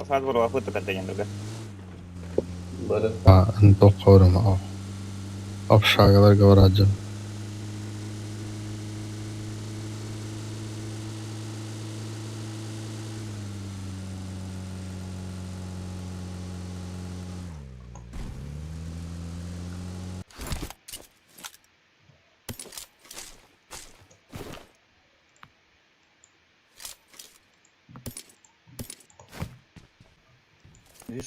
saat baru aku tekan tanya juga. Bara. انتو قورم Apşagalar kavaracağım.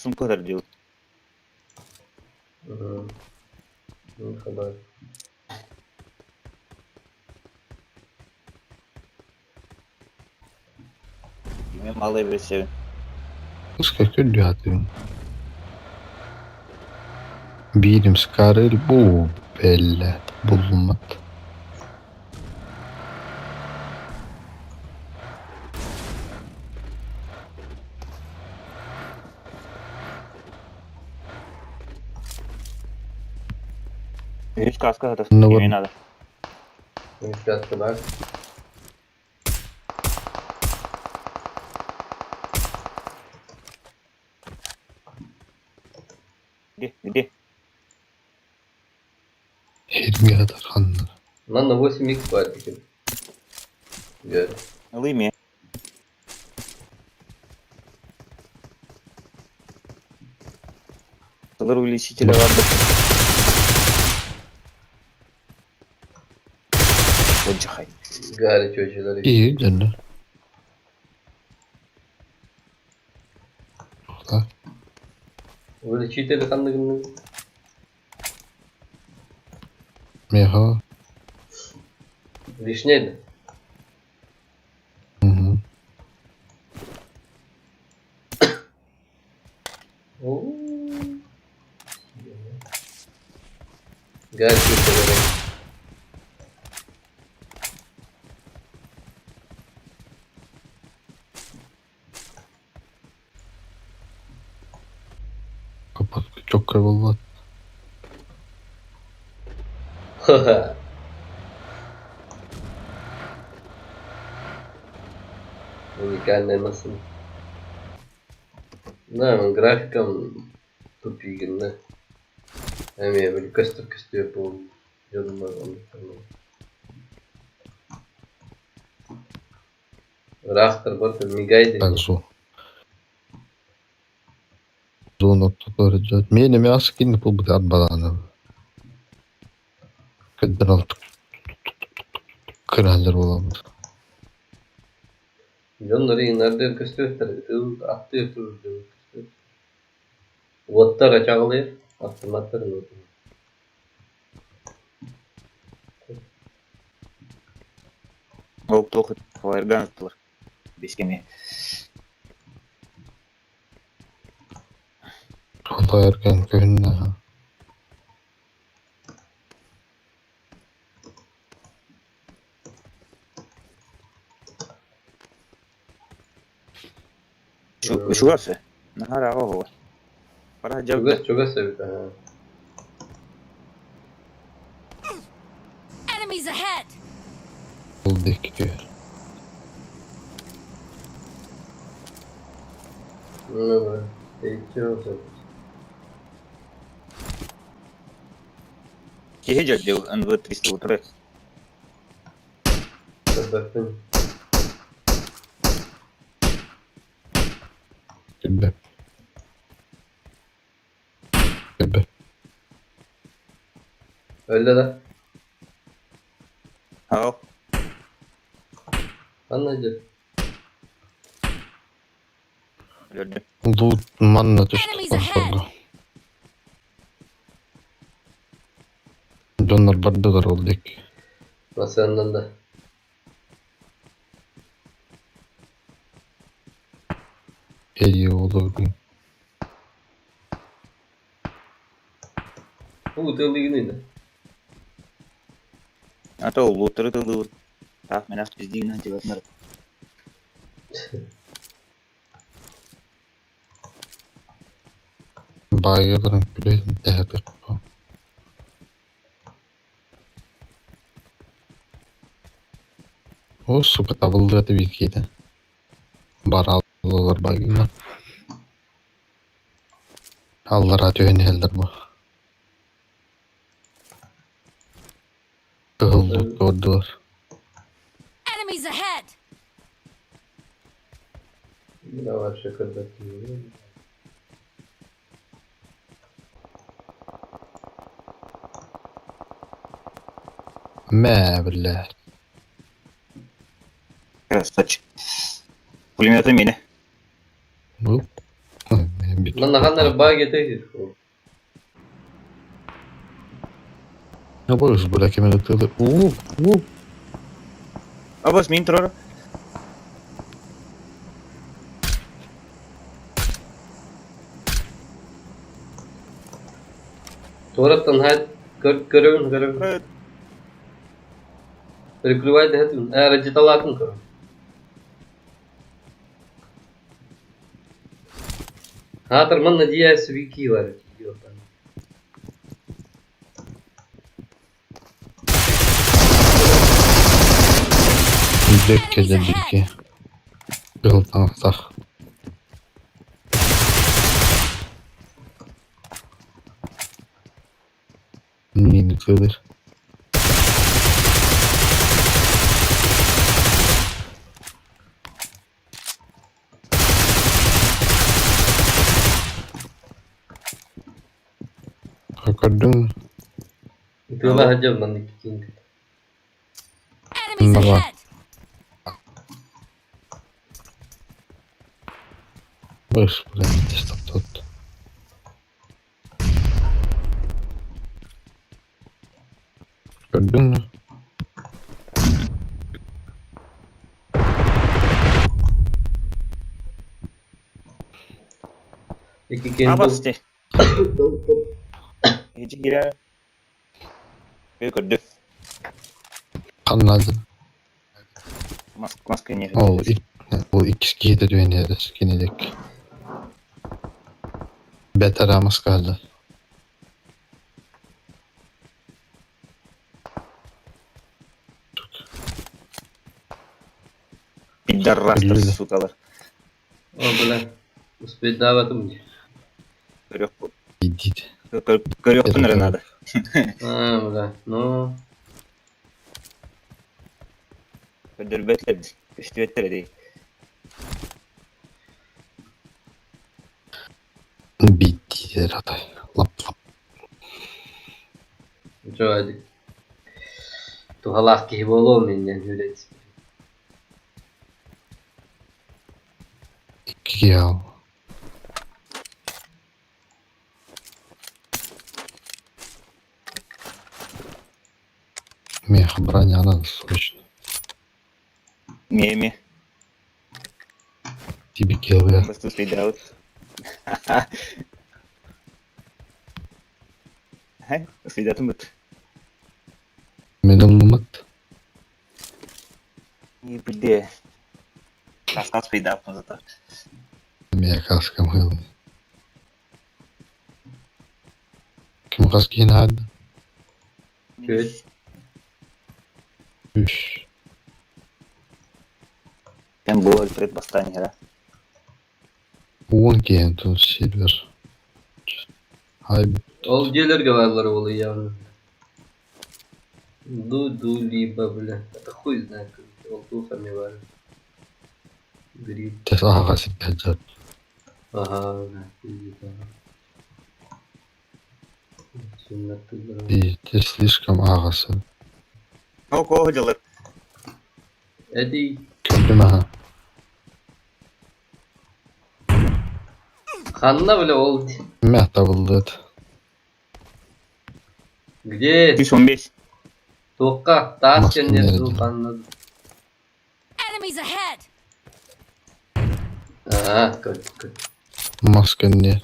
Sun kadar diyor. Ne kadar. Yine malı bir şey. Kıska küllü hatırım. Birim skaril bu belle bulunmat. Hiç kaska atar. Ne var? Yemin atar. Ne fiyattılar? Gidi. Hermi atar kanlar. Lan da 8x var bir gün. Gör. Alayım ya. Kadar увеличителя vardı. Ocak. Gari çocuğları. İyi canım. Da. Böyle çiğ delikanlı günü. Meha. Vişneydi. Hı hı. Oo. Gari çocuğları. Kapat. Çok kaybolma. Haha. Bu hikayeler nasıl? Ne yapayım? Grafikam tutuyor günde. Hem ya böyle kıstı yapalım. Yorumlar anlatalım. Raster bakın migaydı. Так, зо. Зона tutulacak. Meni mi askin bu bu da bana. Kadar alt kraller olamaz. Jonları inardı kıstı attı yapıyoruz. Otlar açıklıyor. Attırmatlar mı? Oldu okut. Fayırgan attılar. Beskemi. Allah erken köyünde. Şu varsa. Nahar ağa o. Para cevap. Çok sevdi ha. Enemies ahead! Bulduk ki. Ne var? Değişiyor olsun. Kihe jadde NV300 utre. Bakın. Bebe. Bebe. Öyle de. Hao. Anlayacak. Gördüm. Bu manna düştü Enemies ahead! sonra. Onlar bardalar olduk. Nasıl yandan da. İyi olurdu. Bu tığlı yine. Atau lutır tulu. Tak menas bizdiğinden cevap mer. Bayılırım bile değerli. O su tabıldı bir kıydı. Barallılar bayılma. Allah radyo eldir bu. Kıhıldı gördüler. Enemies ahead! Ne var şakırdaki? Ma billah. Красавчик. Пулеметом мини. Bu. Benim bir Lan ne kadar bağ getirdik. Ne boyuz bu rakime tıklı. Абас мин тұрар. Tuvalettan hayat görevin. Прикрывай да это. Ради талакын кор. Хатыр мен надеюсь вики var. Dek kede bilgi. Kıhıldan atak. Mini kılır. Gördün mü? Itulah aja man dikitin. Enemies Baba. ahead! Boş buraya stop tut. Gördün mü? İki kendi. Абас те. Hiç girer. Bir gördü. Anladım. Maske ne? O ikisi de düğüneriz. Ginedik. Beter amas kaldı. Пидорастар, Öyle. сукалар. O bile. Uspet davatım. Gidid. Көрөктүн надо. Ha bile. No. Көдөрбөтлөр. Көстүбөттөр дей. Bitti atay. Lap lap. Hadi. Tuhalak gibi olmayın öyle. Ya. Мех броня надо срочно. Меми. Тебе килвер. Просто следаут. Хай, следатым бут. Менің мымыт. И бде. Каскас следаптым зато. Меня каскам хыл. Кім каски надо? Köt. Üç. Там был Альфред Бастангера. 10 gen tun silver. Hay Ol gelir varları oluyor yavrum. Ду либо бля. Это хуй знает. Он тухами var. Гриб. tes ağası gelecek. Aha. Sünnetli. Bir tes слишком ağası. Ну, кого делать? Эдди. Gördüm ha. Ханна бля ол. Mehta buldu. Где? 115. Тоққа. Тас Маскин кенде nerede? ду ханна. Enemies ahead! Köt. Masken ne?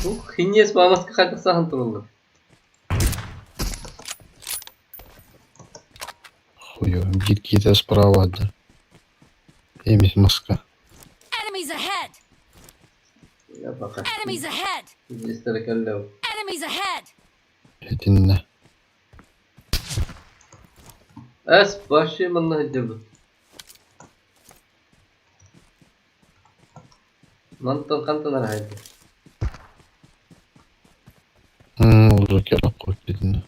Ух, хинес мамаска қайта саған турулды. Хуё. Bir gide справа da. Emir maska. Enemies ahead! Я пока. Enemies ahead! Здесь таракаллев. Enemies ahead! Dinle. Әс башы мына дебі. Мантон қантан арайды. керак қой кетіне.